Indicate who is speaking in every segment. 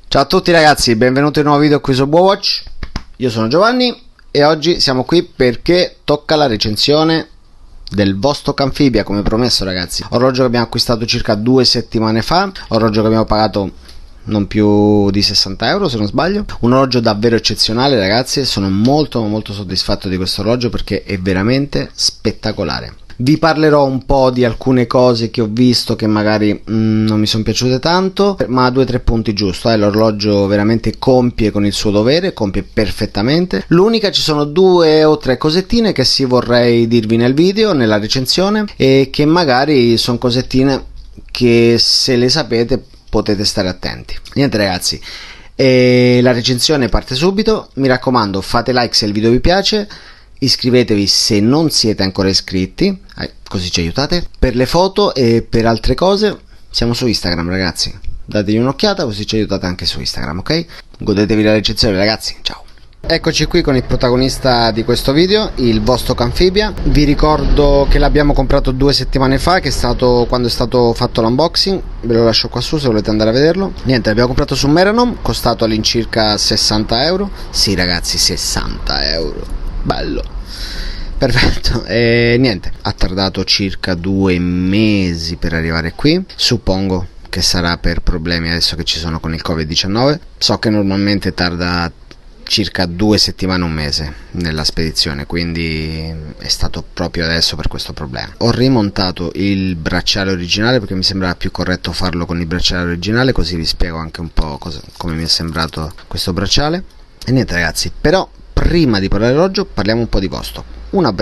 Speaker 1: Ciao a tutti ragazzi, benvenuti in un nuovo video qui su BuoWatch. Io sono Giovanni e oggi siamo qui perché tocca la recensione del Vostok Amphibia, come promesso ragazzi. Orologio che abbiamo acquistato circa 2 settimane fa, orologio che abbiamo pagato non più di 60 euro se non sbaglio. Un orologio davvero eccezionale ragazzi, sono molto soddisfatto di questo orologio perché è veramente spettacolare. Vi parlerò un po' di alcune cose che ho visto che magari non mi sono piaciute tanto, ma 2-3 punti giusto. L'orologio veramente compie con il suo dovere, compie perfettamente. L'unica, ci sono 2 o 3 cosettine che sì vorrei dirvi nel video, nella recensione, e che magari sono cosettine che se le sapete potete stare attenti. Niente ragazzi, la recensione parte subito. Mi raccomando, fate like se il video vi piace. Iscrivetevi se non siete ancora iscritti, così ci aiutate. Per le foto e per altre cose siamo su Instagram ragazzi, dategli un'occhiata così ci aiutate anche su Instagram, ok? Godetevi la recensione ragazzi, ciao! Eccoci qui con il protagonista di questo video, il Vostok Amphibia. Vi ricordo che l'abbiamo comprato 2 settimane fa, che è stato quando è stato fatto l'unboxing. Ve lo lascio qua su se volete andare a vederlo. Niente, l'abbiamo comprato su Meranom, costato all'incirca 60 euro. Sì ragazzi, 60 euro, bello, perfetto. E niente, ha tardato circa 2 mesi per arrivare qui. Suppongo che sarà per problemi adesso che ci sono con il Covid-19. So che normalmente tarda circa 2 settimane, un mese nella spedizione, quindi è stato proprio adesso per questo problema. Ho rimontato il bracciale originale perché mi sembrava più corretto farlo con il bracciale originale, così vi spiego anche un po' come mi è sembrato questo bracciale. E niente ragazzi, però prima di parlare dell'orologio parliamo un po' di Vostok. Un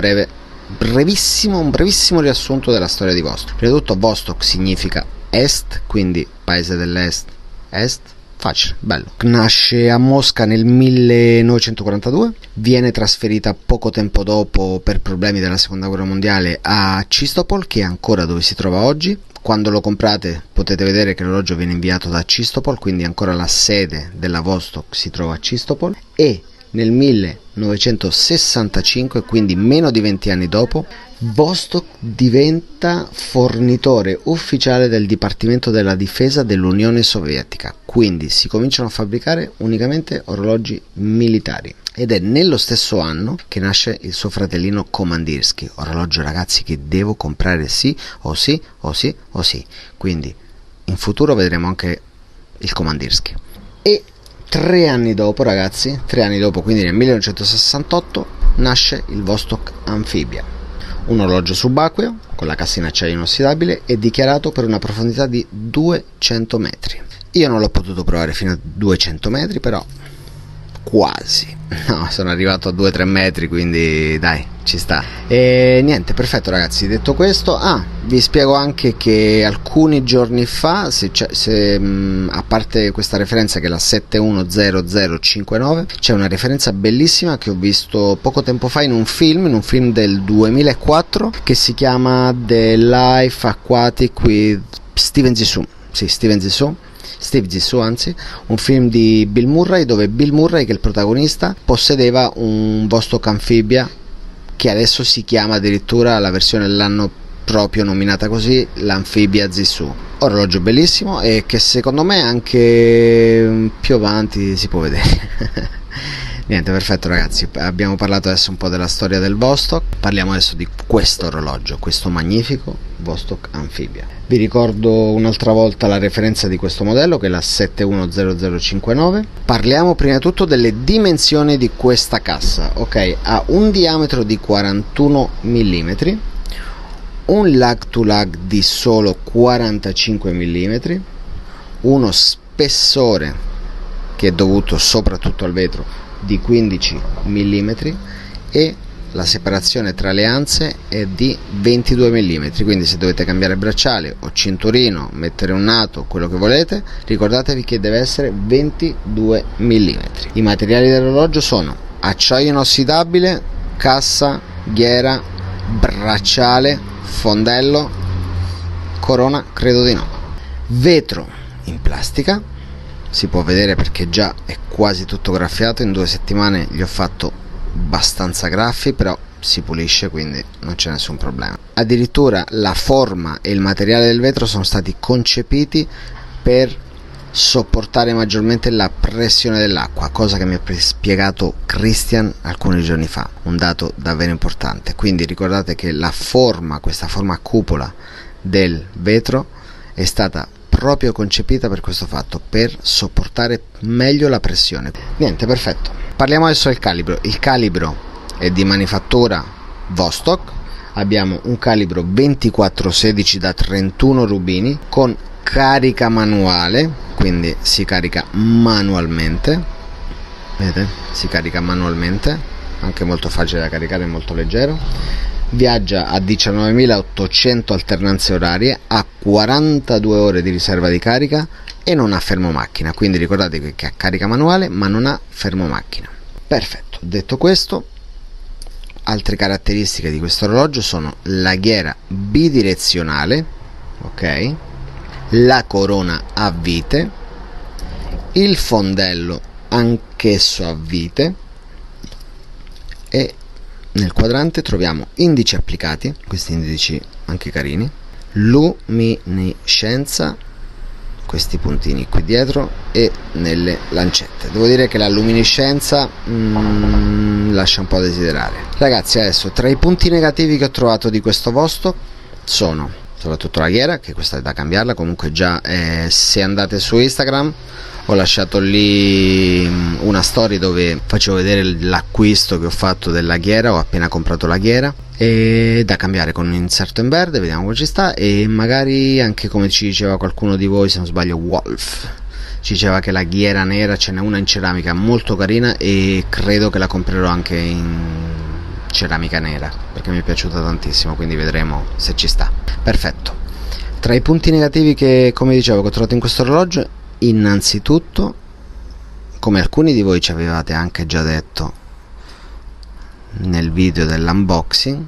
Speaker 1: brevissimo riassunto della storia di Vostok. Prima di tutto Vostok significa est, quindi paese dell'est, est, facile, bello. Nasce a Mosca nel 1942, viene trasferita poco tempo dopo per problemi della seconda guerra mondiale a Chistopol, che è ancora dove si trova oggi. Quando lo comprate potete vedere che l'orologio viene inviato da Chistopol, quindi ancora la sede della Vostok si trova a Chistopol. E nel 1965, quindi meno di 20 anni dopo, Vostok diventa fornitore ufficiale del Dipartimento della Difesa dell'Unione Sovietica, quindi si cominciano a fabbricare unicamente orologi militari. Ed è nello stesso anno che nasce il suo fratellino Komandirsky, orologio ragazzi che devo comprare sì o sì o sì o sì, quindi in futuro vedremo anche il Komandirsky. E 3 anni dopo ragazzi, 3 anni dopo, quindi nel 1968, nasce il Vostok Amphibia, un orologio subacqueo con la cassa in acciaio inossidabile e dichiarato per una profondità di 200 metri. Io non l'ho potuto provare fino a 200 metri, però quasi, no, sono arrivato a 2-3 metri, quindi dai, ci sta. E niente, perfetto ragazzi, detto questo, vi spiego anche che alcuni giorni fa, a parte questa referenza che è la 710059, c'è una referenza bellissima che ho visto poco tempo fa in un film del 2004 che si chiama The Life Aquatic with Steve Zissou, anzi, un film di Bill Murray, dove Bill Murray, che è il protagonista, possedeva un Vostok Amphibia che adesso si chiama addirittura, la versione dell'anno proprio nominata così, l'Amphibia Zissou. Orologio bellissimo e che secondo me anche più avanti si può vedere. Niente, perfetto ragazzi, abbiamo parlato adesso un po' della storia del Vostok, parliamo adesso di questo orologio, questo magnifico Vostok Amphibia. Vi ricordo un'altra volta la referenza di questo modello che è la 710059. Parliamo prima di tutto delle dimensioni di questa cassa. Ok, ha un diametro di 41 mm, un lag to lag di solo 45 mm, uno spessore che è dovuto soprattutto al vetro di 15 mm e la separazione tra le anse è di 22 mm, quindi se dovete cambiare bracciale o cinturino, mettere un nato, quello che volete, ricordatevi che deve essere 22 mm. I materiali dell'orologio sono acciaio inossidabile, cassa, ghiera, bracciale, fondello, corona credo di no, vetro in plastica, si può vedere perché già è quasi tutto graffiato, in 2 settimane gli ho fatto abbastanza graffi, però si pulisce, quindi non c'è nessun problema. Addirittura la forma e il materiale del vetro sono stati concepiti per sopportare maggiormente la pressione dell'acqua, cosa che mi ha spiegato Christian alcuni giorni fa, un dato davvero importante. Quindi ricordate che questa forma a cupola del vetro è stata proprio concepita per questo fatto, per sopportare meglio la pressione. Niente, perfetto. Parliamo adesso del calibro. Il calibro è di manifattura Vostok, abbiamo un calibro 24-16 da 31 rubini con carica manuale, quindi si carica manualmente, vedete? Si carica manualmente, anche molto facile da caricare, molto leggero. Viaggia a 19.800 alternanze orarie, ha 42 ore di riserva di carica e non ha fermo macchina, quindi ricordate che ha carica manuale ma non ha fermo macchina. Perfetto, detto questo, altre caratteristiche di questo orologio sono la ghiera bidirezionale, ok? La corona a vite, il fondello anch'esso a vite, e nel quadrante troviamo indici applicati, questi indici anche carini, luminescenza, questi puntini qui dietro, e nelle lancette. Devo dire che la luminescenza lascia un po' a desiderare. Ragazzi, adesso tra i punti negativi che ho trovato di questo Vostok sono soprattutto la ghiera, che questa è da cambiarla. Comunque già se andate su Instagram ho lasciato lì una story dove facevo vedere l'acquisto che ho fatto della ghiera. Ho appena comprato la ghiera, e da cambiare con un inserto in verde, vediamo come ci sta. E magari anche, come ci diceva qualcuno di voi, se non sbaglio Wolf, ci diceva che la ghiera nera, ce n'è una in ceramica molto carina e credo che la comprerò anche in ceramica nera perché mi è piaciuta tantissimo, quindi vedremo se ci sta. Perfetto. Tra i punti negativi che, come dicevo, che ho trovato in questo orologio, innanzitutto, come alcuni di voi ci avevate anche già detto nel video dell'unboxing,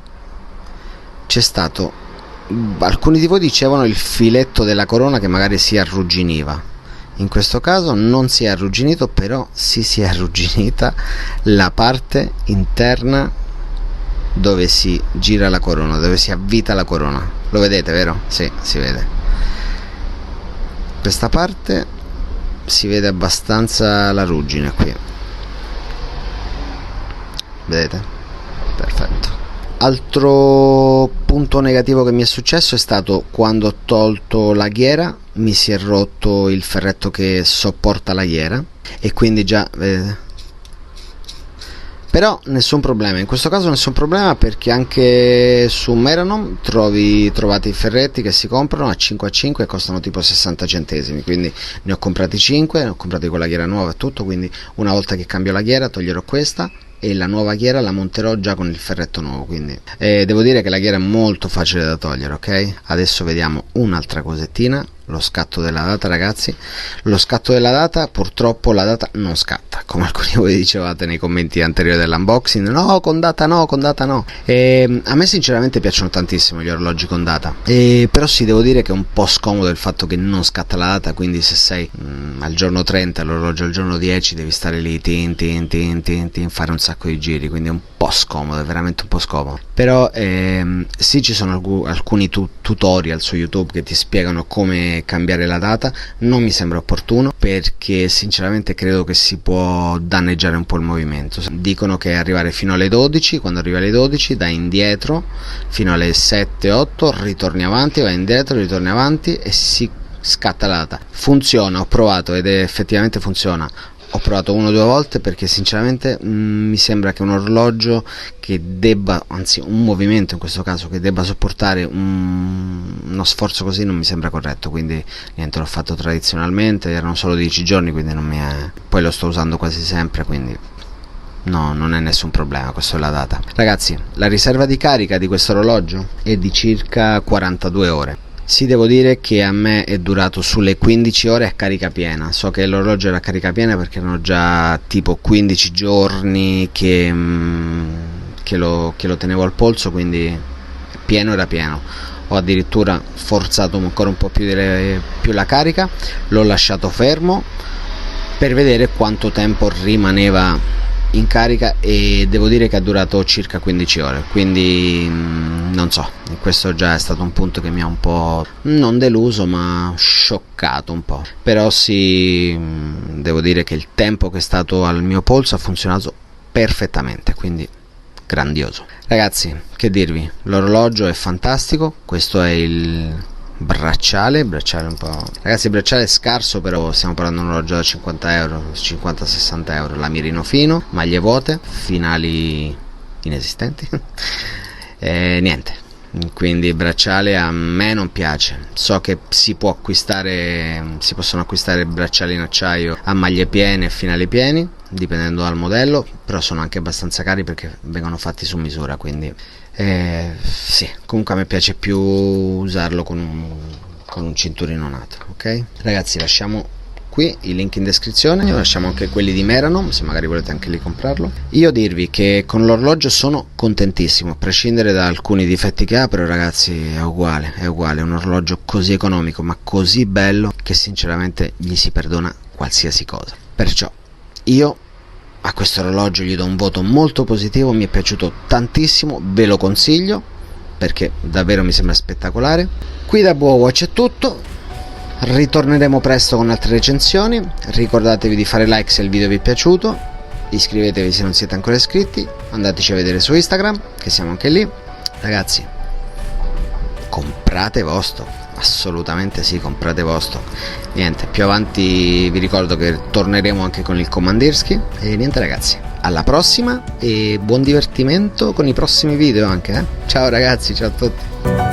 Speaker 1: c'è stato, alcuni di voi dicevano, il filetto della corona che magari si arrugginiva. In questo caso non si è arrugginito, però si è arrugginita la parte interna dove si gira la corona, dove si avvita la corona. Lo vedete, vero? Sì, si vede. Questa parte si vede abbastanza la ruggine qui, vedete? Perfetto. Altro punto negativo che mi è successo è stato quando ho tolto la ghiera, mi si è rotto il ferretto che sopporta la ghiera, e quindi già, vedete? Però nessun problema, in questo caso nessun problema, perché anche su Meranom trovate i ferretti che si comprano a 5 a 5 e costano tipo 60 centesimi, quindi ne ho comprati 5, ne ho comprati con la ghiera nuova e tutto, quindi una volta che cambio la ghiera toglierò questa e la nuova ghiera la monterò già con il ferretto nuovo. Quindi devo dire che la ghiera è molto facile da togliere, ok? Adesso vediamo un'altra cosettina, lo scatto della data, ragazzi. Lo scatto della data, purtroppo la data non scatta, come alcuni di voi dicevate nei commenti anteriori dell'unboxing. No, con data no, con data no. A me sinceramente piacciono tantissimo gli orologi con data, però sì, devo dire che è un po' scomodo il fatto che non scatta la data, quindi se sei al giorno 30 l'orologio al giorno 10 devi stare lì fare un sacco di giri, quindi è un po' scomodo, è veramente un po' scomodo. Però sì, ci sono alcuni tutorial su YouTube che ti spiegano come cambiare la data. Non mi sembra opportuno, perché sinceramente credo che si può danneggiare un po' il movimento. Dicono che arrivare fino alle 12, quando arriva alle 12 dai indietro fino alle 7-8, ritorni avanti, vai indietro, ritorni avanti e si scatta la data. Funziona, ho provato ed effettivamente funziona. Ho provato 1 o 2 volte, perché sinceramente mi sembra che un orologio che debba, anzi un movimento in questo caso, che debba sopportare uno sforzo così non mi sembra corretto. Quindi niente, l'ho fatto tradizionalmente, erano solo 10 giorni, quindi non mi è... poi lo sto usando quasi sempre, quindi no, non è nessun problema, questa è la data. Ragazzi, la riserva di carica di questo orologio è di circa 42 ore. Sì, devo dire che a me è durato sulle 15 ore a carica piena. So che l'orologio era a carica piena perché erano già tipo 15 giorni che lo tenevo al polso, quindi pieno era pieno. Ho addirittura forzato ancora un po' più la carica, l'ho lasciato fermo per vedere quanto tempo rimaneva in carica e devo dire che ha durato circa 15 ore, quindi non so, questo già è stato un punto che mi ha un po' non deluso ma scioccato un po', però sì, devo dire che il tempo che è stato al mio polso ha funzionato perfettamente, quindi grandioso. Ragazzi, che dirvi, l'orologio è fantastico, questo è il bracciale un po', ragazzi, il bracciale è scarso, però stiamo parlando di un orologio da 50 euro, 50-60 euro, lamirino fino, maglie vuote, finali inesistenti niente, quindi il bracciale a me non piace. So che si possono acquistare bracciali in acciaio a maglie piene e finali pieni, dipendendo dal modello, però sono anche abbastanza cari perché vengono fatti su misura, quindi sì, comunque a me piace più usarlo con un cinturino nato, ok? Ragazzi, lasciamo qui i link in descrizione, lasciamo anche quelli di Meranom se magari volete anche lì comprarlo. Io dirvi che con l'orologio sono contentissimo, a prescindere da alcuni difetti che ha, però ragazzi è uguale, è un orologio così economico ma così bello che sinceramente gli si perdona qualsiasi cosa. Perciò io a questo orologio gli do un voto molto positivo, mi è piaciuto tantissimo, ve lo consiglio perché davvero mi sembra spettacolare. Qui da BuoWatch è tutto, ritorneremo presto con altre recensioni, ricordatevi di fare like se il video vi è piaciuto, iscrivetevi se non siete ancora iscritti, andateci a vedere su Instagram che siamo anche lì. Ragazzi, comprate vostro, assolutamente sì, comprate vostro. Niente, più avanti vi ricordo che torneremo anche con il Commanderski e niente ragazzi, alla prossima e buon divertimento con i prossimi video anche, Ciao ragazzi, ciao a tutti.